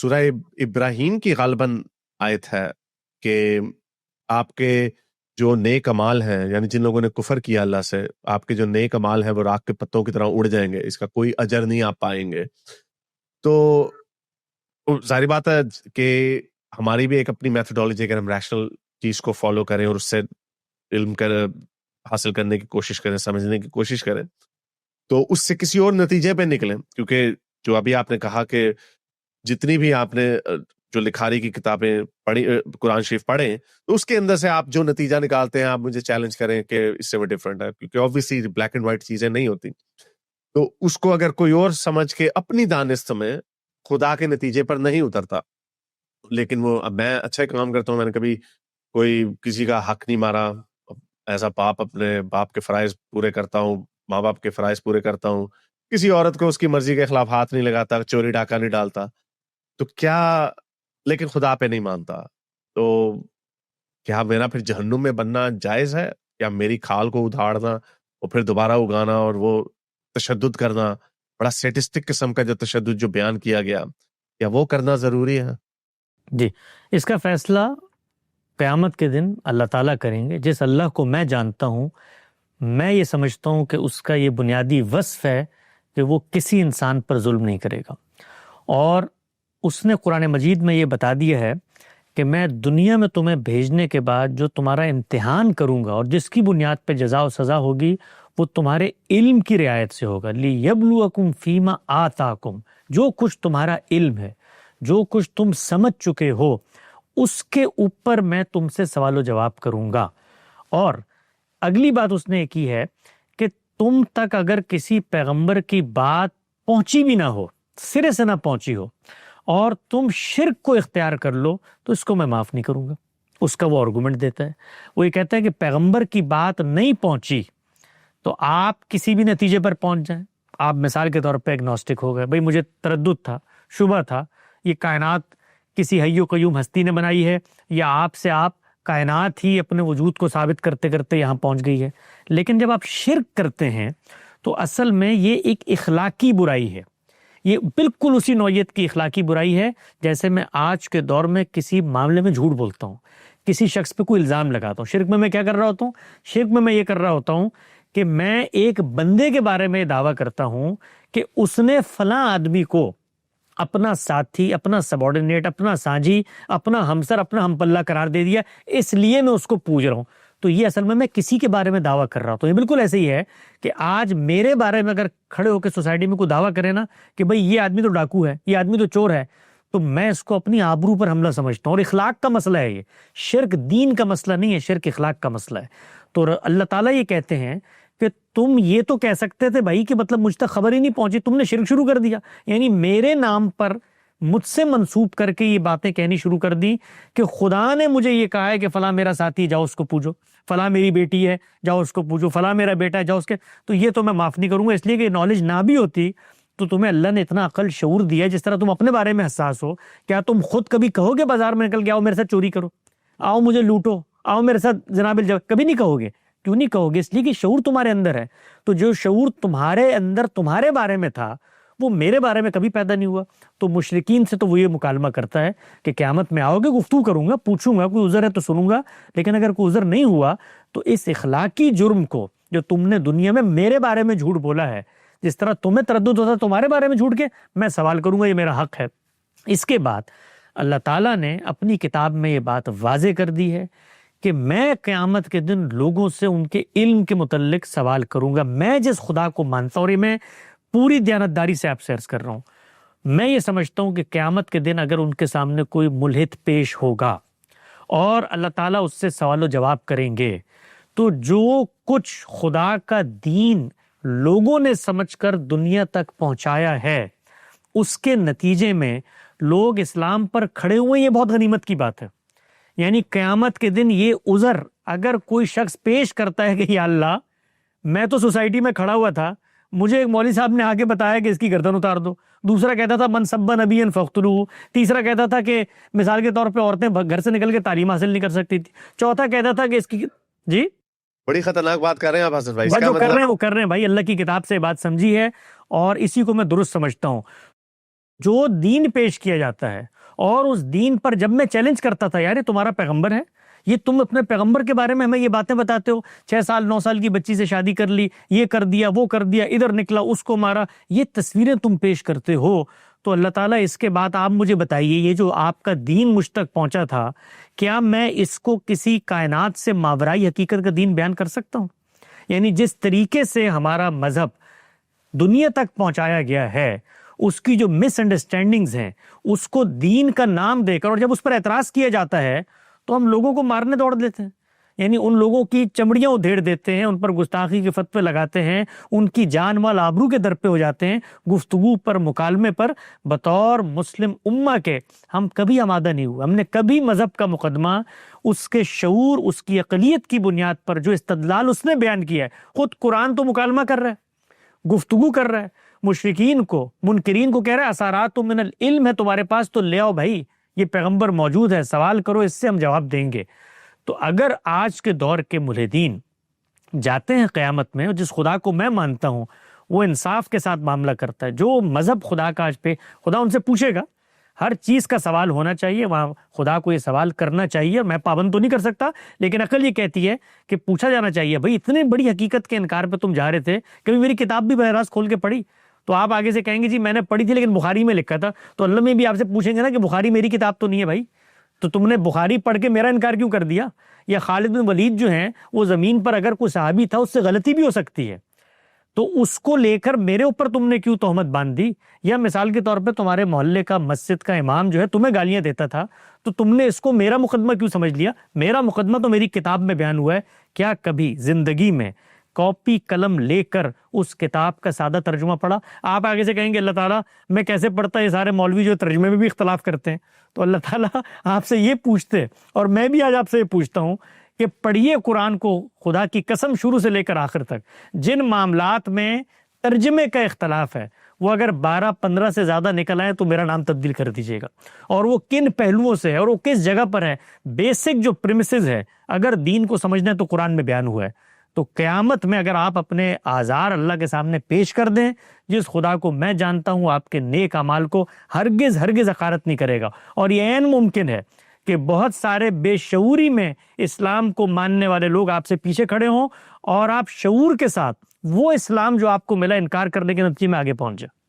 سورہ ابراہیم کی غالباً آیت ہے کہ آپ کے جو نیک اعمال ہیں، یعنی جن لوگوں نے کفر کیا اللہ سے، آپ کے جو نیک اعمال ہیں وہ راکھ کے پتوں کی طرح اڑ جائیں گے، اس کا کوئی اجر نہیں آپ پائیں گے. تو ظاہری بات ہے کہ ہماری بھی ایک اپنی میتھڈالوجی، اگر ہم ریشنل چیز کو فالو کریں اور اس سے علم حاصل کرنے کی کوشش کریں، سمجھنے کی کوشش کریں، تو اس سے کسی اور نتیجے پہ نکلیں. کیونکہ جو ابھی آپ نے کہا کہ جتنی بھی آپ نے جو لکھاری کی کتابیں پڑھی، قرآن شریف پڑھیں، تو اس کے اندر سے آپ جو نتیجہ نکالتے ہیں، آپ مجھے چیلنج کریں کہ اس سے وہ ڈفرینٹ ہے، کیونکہ آبویسلی بلیک اینڈ وائٹ چیزیں نہیں ہوتی. تو اس کو اگر کوئی اور سمجھ کے اپنی دانست میں خدا کے نتیجے پر نہیں اترتا، لیکن وہ اب میں اچھا کام کرتا ہوں، میں نے کبھی کوئی کسی کا حق نہیں مارا، ایسا باپ اپنے باپ کے فرائض پورے کرتا ہوں، ماں باپ کے فرائض پورے کرتا ہوں، کسی عورت کو اس کی مرضی کے خلاف ہاتھ نہیں لگاتا، چوری ڈاکہ نہیں ڈالتا، تو کیا، لیکن خدا پہ نہیں مانتا، تو کیا میرا پھر جہنم میں بننا جائز ہے؟ یا میری کھال کو ادھاڑنا اور پھر دوبارہ اگانا اور وہ تشدد کرنا، بڑا سیٹسٹک قسم کا جو تشدد جو بیان کیا گیا، یا وہ کرنا ضروری ہے؟ جی، اس کا فیصلہ قیامت کے دن اللہ تعالیٰ کریں گے. جس اللہ کو میں جانتا ہوں، میں یہ سمجھتا ہوں کہ اس کا یہ بنیادی وصف ہے کہ وہ کسی انسان پر ظلم نہیں کرے گا، اور اس نے قرآن مجید میں یہ بتا دیا ہے کہ میں دنیا میں تمہیں بھیجنے کے بعد جو تمہارا امتحان کروں گا اور جس کی بنیاد پہ جزا و سزا ہوگی، وہ تمہارے علم کی رعایت سے ہوگا. لِيَبْلُوَكُمْ فِيمَا آتَاكُمْ، جو کچھ تمہارا علم ہے، جو کچھ تم سمجھ چکے ہو، اس کے اوپر میں تم سے سوال و جواب کروں گا. اور اگلی بات اس نے کی ہے کہ تم تک اگر کسی پیغمبر کی بات پہنچی بھی نہ ہو، سرے سے نہ پہنچی ہو، اور تم شرک کو اختیار کر لو، تو اس کو میں معاف نہیں کروں گا. اس کا وہ آرگومنٹ دیتا ہے، وہ یہ کہتا ہے کہ پیغمبر کی بات نہیں پہنچی تو آپ کسی بھی نتیجے پر پہنچ جائیں. آپ مثال کے طور پہ اگنوسٹک ہو گئے، بھئی مجھے تردد تھا، شبہ تھا، یہ کائنات کسی حی و قیوم ہستی نے بنائی ہے، یا آپ کائنات ہی اپنے وجود کو ثابت کرتے کرتے یہاں پہنچ گئی ہے. لیکن جب آپ شرک کرتے ہیں تو اصل میں یہ ایک اخلاقی برائی ہے. یہ بالکل اسی نوعیت کی اخلاقی برائی ہے جیسے میں آج کے دور میں کسی معاملے میں جھوٹ بولتا ہوں، کسی شخص پہ کوئی الزام لگاتا ہوں. شرک میں کیا کر رہا ہوتا ہوں؟ شرک میں یہ کر رہا ہوتا ہوں کہ میں ایک بندے کے بارے میں دعویٰ کرتا ہوں کہ اس نے فلاں آدمی کو اپنا ساتھی، اپنا سبارڈینیٹ، اپنا سانجھی، اپنا ہمسر، اپنا ہم پلہ قرار دے دیا، اس لیے میں اس کو پوج رہا ہوں. تو یہ اصل میں کسی کے بارے میں دعویٰ کر رہا ہوں. تو یہ بالکل ایسے ہی ہے کہ آج میرے بارے میں اگر کھڑے ہو کے سوسائٹی میں کوئی دعویٰ کرے نا کہ بھئی یہ آدمی تو ڈاکو ہے، یہ آدمی تو چور ہے، تو میں اس کو اپنی آبرو پر حملہ سمجھتا ہوں. اور اخلاق کا مسئلہ ہے یہ، شرک دین کا مسئلہ نہیں ہے، شرک اخلاق کا مسئلہ ہے. تو اللہ تعالیٰ یہ کہتے ہیں کہ تم یہ تو کہہ سکتے تھے بھائی کہ مطلب مجھ تک خبر ہی نہیں پہنچی، تم نے شرک شروع کر دیا، یعنی میرے نام پر مجھ سے منسوب کر کے یہ باتیں کہنی شروع کر دی کہ خدا نے مجھے یہ کہا ہے کہ فلاں میرا ساتھی، جاؤ اس کو پوجو، فلاں میری بیٹی ہے، جاؤ اس کو پوجو، فلاں میرا بیٹا ہے، جاؤ اس کے. تو یہ تو میں معاف نہیں کروں گا. اس لیے کہ نالج نہ بھی ہوتی تو تمہیں اللہ نے اتنا عقل شعور دیا ہے، جس طرح تم اپنے بارے میں حساس ہو، کیا تم خود کبھی کہو گے بازار میں نکل کے آؤ میرے ساتھ چوری کرو، آؤ مجھے لوٹو، آؤ میرے ساتھ جناب کبھی نہیں کہو گے. کیوں نہیں کہو گے؟ اس لیے کہ شعور تمہارے اندر ہے. تو جو شعور تمہارے اندر تمہارے بارے میں تھا وہ میرے بارے میں کبھی پیدا نہیں ہوا. تو مشرکین سے تو وہ یہ مکالمہ کرتا ہے کہ قیامت میں آؤ گے، گفتگو کروں گا، پوچھوں گا، کوئی عذر ہے تو سنوں گا، لیکن اگر کوئی عذر نہیں ہوا تو اس اخلاقی جرم کو جو تم نے دنیا میں میرے بارے میں جھوٹ بولا ہے، جس طرح تمہیں تردد ہوتا تمہارے بارے میں جھوٹ کے، میں سوال کروں گا، یہ میرا حق ہے. اس کے بعد اللہ تعالیٰ نے اپنی کتاب میں یہ بات واضح کر دی ہے کہ میں قیامت کے دن لوگوں سے ان کے علم کے متعلق سوال کروں گا. میں جس خدا کو مانتا ہوں، اور یہ میں پوری دیانتداری سے آپ سے عرض کر رہا ہوں، میں یہ سمجھتا ہوں کہ قیامت کے دن اگر ان کے سامنے کوئی ملحد پیش ہوگا اور اللہ تعالیٰ اس سے سوال و جواب کریں گے، تو جو کچھ خدا کا دین لوگوں نے سمجھ کر دنیا تک پہنچایا ہے، اس کے نتیجے میں لوگ اسلام پر کھڑے ہوئے، یہ بہت غنیمت کی بات ہے. یعنی قیامت کے دن یہ عذر اگر کوئی شخص پیش کرتا ہے کہ یا اللہ میں تو سوسائٹی میں کھڑا ہوا تھا، مجھے ایک مولوی صاحب نے آ کے بتایا کہ اس کی گردن اتار دو، دوسرا کہتا تھا من سب نبی فقتلوہ، تیسرا کہتا تھا کہ مثال کے طور پہ عورتیں گھر سے نکل کے تعلیم حاصل نہیں کر سکتی تھی، چوتھا کہتا تھا کہ اس کی جی بڑی خطرناک بات کر رہے ہیں آپ حسن بھائی. جو کر رہے ہیں وہ کر رہے ہیں بھائی. اللہ کی کتاب سے بات سمجھی ہے اور اسی کو میں درست سمجھتا ہوں. جو دین پیش کیا جاتا ہے، اور اس دین پر جب میں چیلنج کرتا تھا، یار یہ تمہارا پیغمبر ہے، یہ تم اپنے پیغمبر کے بارے میں ہمیں یہ باتیں بتاتے ہو، 6 سال 9 سال کی بچی سے شادی کر لی، یہ کر دیا وہ کر دیا، ادھر نکلا اس کو مارا، یہ تصویریں تم پیش کرتے ہو، تو اللہ تعالیٰ اس کے بعد آپ مجھے بتائیے یہ جو آپ کا دین مجھ تک پہنچا تھا، کیا میں اس کو کسی کائنات سے ماورائی حقیقت کا دین بیان کر سکتا ہوں؟ یعنی جس طریقے سے ہمارا مذہب دنیا تک پہنچایا گیا ہے، اس کی جو مس انڈرسٹینڈنگز ہیں، اس کو دین کا نام دے کر، اور جب اس پر اعتراض کیا جاتا ہے تو ہم لوگوں کو مارنے دوڑ دیتے ہیں، یعنی ان لوگوں کی چمڑیاں ادھیڑ دیتے ہیں، ان پر گستاخی کے فتوے لگاتے ہیں، ان کی جان مال آبرو کے در پہ ہو جاتے ہیں، گفتگو پر مکالمے پر۔ بطور مسلم امہ کے ہم کبھی آمادہ نہیں ہوئے، ہم نے کبھی مذہب کا مقدمہ اس کے شعور، اس کی عقلیت کی بنیاد پر جو استدلال اس نے بیان کیا ہے، خود قرآن تو مکالمہ کر رہا ہے، گفتگو کر رہا ہے، مشرکین کو، منکرین کو کہہ رہا ہے اسارات من العلم ہے تمہارے پاس تو لے آؤ بھائی، یہ پیغمبر موجود ہے، سوال کرو، اس سے ہم جواب دیں گے۔ تو اگر آج کے دور کے ملحدین جاتے ہیں قیامت میں، اور جس خدا کو میں مانتا ہوں وہ انصاف کے ساتھ معاملہ کرتا ہے، جو مذہب خدا کا آج پہ خدا ان سے پوچھے گا، ہر چیز کا سوال ہونا چاہیے، وہاں خدا کو یہ سوال کرنا چاہیے، میں پابند تو نہیں کر سکتا، لیکن عقل یہ کہتی ہے کہ پوچھا جانا چاہیے، بھائی اتنے بڑی حقیقت کے انکار پہ تم جا رہے تھے، کبھی میری کتاب بھی براہ راست کھول کے پڑھی؟ تو آپ آگے سے کہیں گے جی میں نے پڑھی تھی لیکن بخاری میں لکھا تھا، تو اللہ میں بھی آپ سے پوچھیں گے نا کہ بخاری میری کتاب تو نہیں ہے بھائی، تو تم نے بخاری پڑھ کے میرا انکار کیوں کر دیا؟ یا خالد بن ولید جو ہیں وہ زمین پر اگر کوئی صحابی تھا، اس سے غلطی بھی ہو سکتی ہے، تو اس کو لے کر میرے اوپر تم نے کیوں تہمت باندھ دی؟ یا مثال کے طور پہ تمہارے محلے کا مسجد کا امام جو ہے تمہیں گالیاں دیتا تھا، تو تم نے اس کو میرا مقدمہ کیوں سمجھ لیا؟ میرا مقدمہ تو میری کتاب میں بیان ہوا ہے۔ کیا کبھی زندگی میں کاپی قلم لے کر اس کتاب کا سادہ ترجمہ پڑھا؟ آپ آگے سے کہیں گے اللہ تعالیٰ میں کیسے پڑھتا، یہ سارے مولوی جو ترجمے میں بھی اختلاف کرتے ہیں، تو اللہ تعالیٰ آپ سے یہ پوچھتے، اور میں بھی آج آپ سے یہ پوچھتا ہوں کہ پڑھیے قرآن کو، خدا کی قسم شروع سے لے کر آخر تک جن معاملات میں ترجمے کا اختلاف ہے، وہ اگر 12-15 سے زیادہ نکل آئے تو میرا نام تبدیل کر دیجیے گا، اور وہ کن پہلوؤں سے ہے اور وہ کس جگہ پر ہے، بیسک جو پریمیسز ہے، اگر دین کو سمجھنا ہے تو قرآن میں بیان ہوا ہے۔ تو قیامت میں اگر آپ اپنے آزار اللہ کے سامنے پیش کر دیں، جس خدا کو میں جانتا ہوں آپ کے نیک اعمال کو ہرگز حقارت نہیں کرے گا، اور یہ عین ممکن ہے کہ بہت سارے بے شعوری میں اسلام کو ماننے والے لوگ آپ سے پیچھے کھڑے ہوں، اور آپ شعور کے ساتھ وہ اسلام جو آپ کو ملا انکار کرنے کے نتیجے میں آگے پہنچ جائے۔